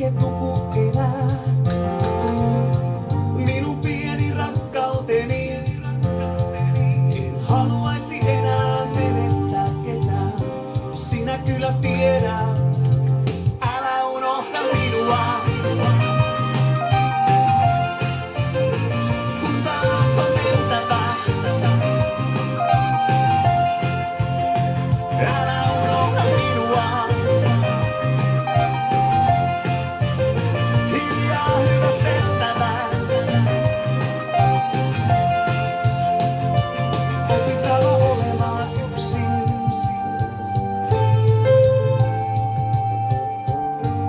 ketuku elää. Minun pieni rakkauteni, en haluaisi enää menettää ketään. Sinä kyllä tiedät, älä unohda minua. Kun taas on mentävä, älä unohda minua. Hiljaa hyvästeltävä, opittava olemaan yksin.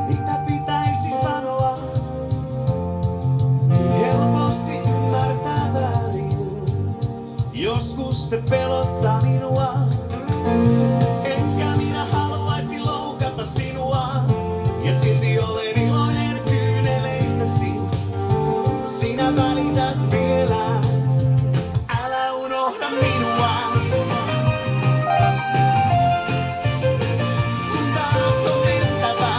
Mitä pitäisi sanoa, helposti ymmärtää väärin. Joskus se pelottaa minua, enkä minä haluaisi loukata sinua. Ja silti olen iloinen kyyneleistäsi, sinä välität vielä, älä unohda minua. Kun taas on mentävä,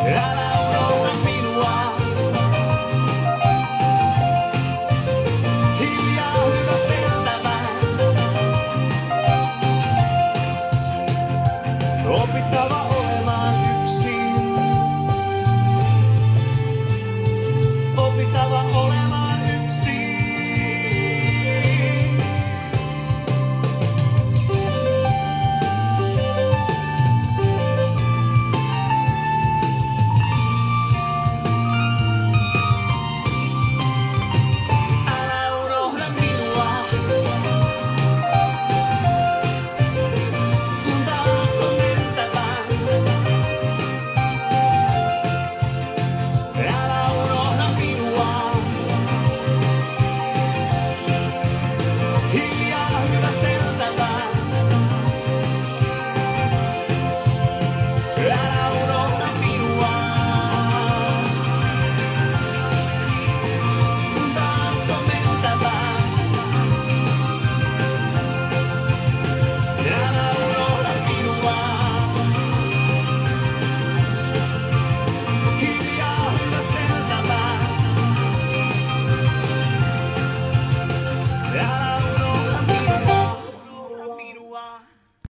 älä unohda minua. Hiljaa hyvästeltävä, opittava